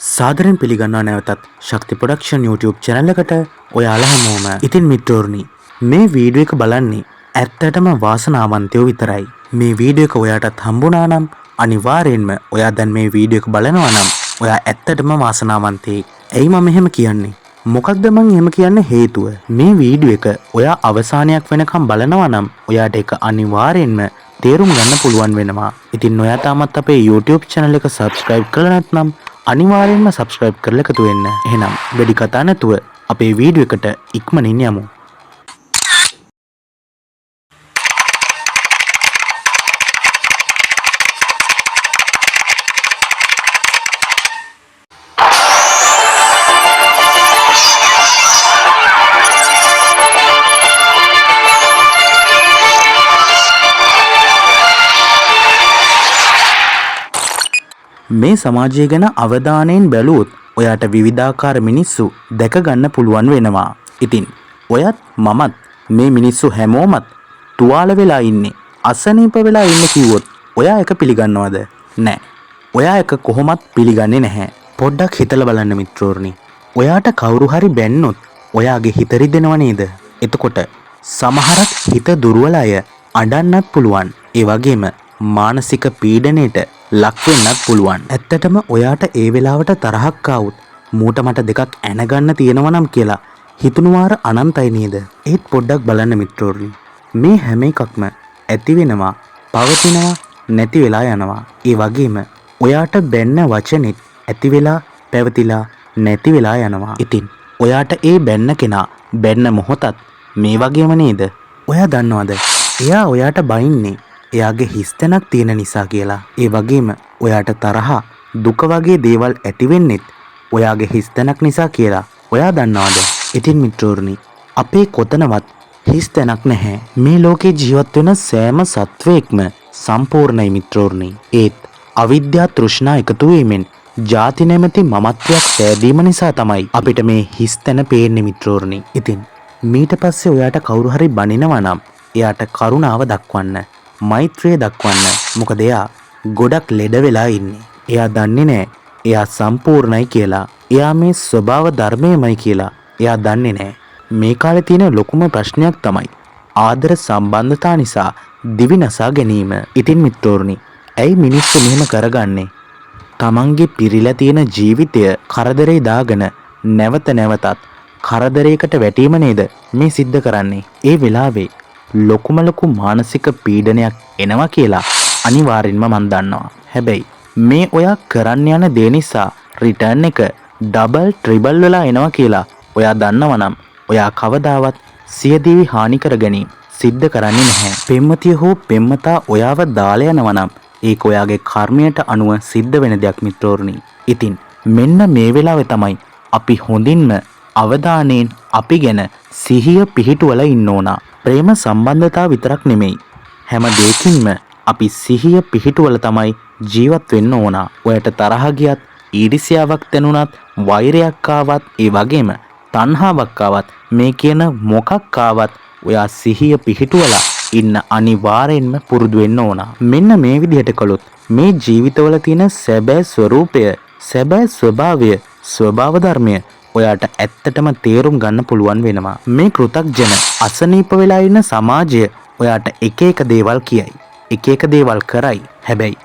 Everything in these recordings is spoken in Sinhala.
සාදරයෙන් පිළිගන්නවා නැවතත් ශක්ති ප්‍රොඩක්ෂන් YouTube channel එකට ඔයාලා හැමෝම. ඉතින් මිත්‍රෝනි මේ වීඩියෝ එක බලන්නේ ඇත්තටම වාසනාවන්තයෝ විතරයි. මේ වීඩියෝ එක ඔයාටත් හම්බුණා නම් අනිවාර්යෙන්ම ඔයා දැන් මේ වීඩියෝ එක බලනවා නම් ඔයා ඇත්තටම වාසනාවන්තයෙක්. ඇයි මම එහෙම කියන්නේ? මොකක්ද මං එහෙම කියන්න හේතුව? මේ වීඩියෝ එක ඔයා අවසානයක් වෙනකම් බලනවා නම් ඔයාට ඒක අනිවාර්යෙන්ම තේරුම් ගන්න පුළුවන් වෙනවා. ඉතින් ඔයා තාමත් අපේ YouTube channel එක subscribe කරලා නැත්නම් අනිවාර්යෙන්ම subscribe කරලා එකතු වෙන්න. එහෙනම් වැඩි කතා නැතුව අපේ වීඩියෝ එකට ඉක්මනින් යමු. මේ සමාජය ගැන අවධානයෙන් බැලුවොත් ඔයාට විවිධාකාර මිනිස්සු දැක ගන්න පුළුවන් වෙනවා. ඉතින් ඔයත් මමත් මේ මිනිස්සු හැමෝමත් තුවාල වෙලා ඉන්නේ, අසනීප වෙලා ඉන්නේ කිව්වොත් ඔයා එක පිළිගන්නවද? නැහැ. ඔයා එක කොහොමත් පිළිගන්නේ නැහැ. පොඩ්ඩක් හිතලා බලන්න මිත්‍රෝනි. ඔයාට කවුරු හරි බැන්නොත් ඔයාගේ හිත රිදෙනව නේද? එතකොට සමහරක් හිත දුර්වල අය අඬන්නත් පුළුවන්. ඒ වගේම මානසික පීඩනයට ලක් වෙන්නත් පුළුවන්. ඇත්තටම ඔයාට ඒ වෙලාවට තරහක් ආවොත් මූට මට දෙකක් ඇන ගන්න තියෙනවා නම් කියලා හිතුණුවාර අනන්තයි නේද? ඒත් පොඩ්ඩක් බලන්න මිත්‍රෝනි. මේ හැම එකක්ම ඇති වෙනවා, පවතිනවා, නැති වෙලා යනවා. ඒ වගේම ඔයාට බැන්න වචනෙත් ඇති වෙලා, පැවතිලා, නැති වෙලා යනවා. ඉතින් ඔයාට ඒ බැන්න කෙනා බැන්න මොහොතත් මේ වගේම නේද? ඔයා දන්නවද? එයා ඔයාට බයින්නේ එයාගේ හිස්තැනක් තියෙන නිසා කියලා. ඒ වගේම ඔයාට තරහා, දුක වගේ දේවල් ඇති වෙන්නෙත් ඔයාගේ හිස්තැනක් නිසා කියලා. ඔයා දන්නවද? ඉතින් මිත්‍රෝනි අපේ කොතනවත් හිස්තැනක් නැහැ. මේ ලෝකේ ජීවත් වෙන සෑම සත්වයක්ම සම්පූර්ණයි මිත්‍රෝනි. ඒත් අවිද්‍යා තෘෂ්ණා එකතු වීමෙන් ජාති නැමැති මමත්වයක් සෑදීම නිසා තමයි අපිට මේ හිස්තැන පේන්නේ මිත්‍රෝනි. ඉතින් මීට පස්සේ ඔයාට කවුරු හරි බනිනවා නම් එයාට කරුණාව දක්වන්න, මෛත්‍රිය දක්වන්න. මොකද එයා ගොඩක් ලෙඩ වෙලා ඉන්නේ. එයා දන්නේ නැහැ එයා සම්පූර්ණයි කියලා. එයා මේ ස්වභාව ධර්මයමයි කියලා එයා දන්නේ නැහැ. මේ කාලේ තියෙන ලොකුම ප්‍රශ්නයක් තමයි ආදර සම්බන්ධතා නිසා දිවි නසා ගැනීම. ඉතින් මිත්‍රෝනි ඇයි මිනිස්සු මෙහෙම කරගන්නේ? තමන්ගේ පිරීලා තියෙන ජීවිතය කරදරේ දාගෙන නැවත නැවතත් කරදරයකට වැටීම නේද මේ සිද්ධ කරන්නේ. ඒ වෙලාවේ ලොකුම ලොකු මානසික පීඩනයක් එනවා කියලා අනිවාර්යෙන්ම මම දන්නවා. හැබැයි මේ ඔයා කරන්න යන දේ නිසා රිටර්න් එක ඩබල් ට්‍රිබල් වෙලා එනවා කියලා ඔයා දන්නවා නම් ඔයා කවදාවත් සියදිවි හානි කර ගැනීම සිද්ධ කරන්නේ නැහැ. පෙම්වතිය හෝ පෙම්වතා ඔයාව දාලා යනවා නම් ඒක ඔයාගේ කර්මයට අනුව සිද්ධ වෙන දෙයක් මිත්‍රෝනි. ඉතින් මෙන්න මේ වෙලාවේ තමයි අපි හොඳින්ම අවධානයෙන් අපි ගැන සිහිය පිහිටුවලා ඉන්න ඕන. ප්‍රේම සම්බන්ධතාව විතරක් නෙමෙයි, හැම දෙයකින්ම අපි සිහිය පිහිටුවල තමයි ජීවත් වෙන්න ඕන. ඔයාට තරහ ගියත්, ඊර්ෂ්‍යාවක් දැනුණත්, වෛරයක් ආවත්, ඒ වගේම තණ්හාවක් ආවත්, මේ කියන මොකක් ආවත් ඔයා සිහිය පිහිටුවලා ඉන්න අනිවාර්යෙන්ම පුරුදු වෙන්න ඕන. මෙන්න මේ විදිහට කළොත් මේ ජීවිතවල තියෙන සැබෑ ස්වરૂපය, සැබෑ ස්වභාවය, ස්වභාව ධර්මය ඔයාට ඇත්තටම තේරුම් ගන්න පුළුවන් වෙනවා. මේ කෘතග්ජන අසනීප වෙලා ඉන්න සමාජය ඔයාට එක එක දේවල් කියයි, එක එක දේවල් කරයි. හැබැයි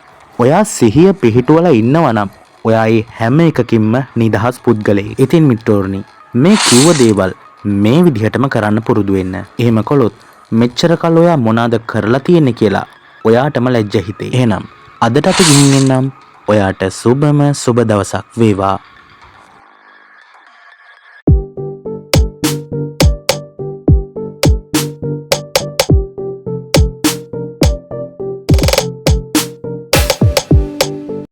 ඔයා සිහිය පිහිටුවලා ඉන්නවා නම් ඔයා ඒ හැම එකකින්ම නිදහස් පුද්ගලයෙක්. ඉතින් මිත්‍රෝනි මේ කිව්ව දේවල් මේ විදිහටම කරන්න පුරුදු වෙන්න. එහෙම කළොත් මෙච්චර කල් ඔයා මොනවාද කරලා තියෙන්නේ කියලා ඔයාටම ලැජ්ජ හිතේ. එහෙනම් අදට අපි ගිහින් එන්නම්. ඔයාට සුබම සුබ දවසක් වේවා.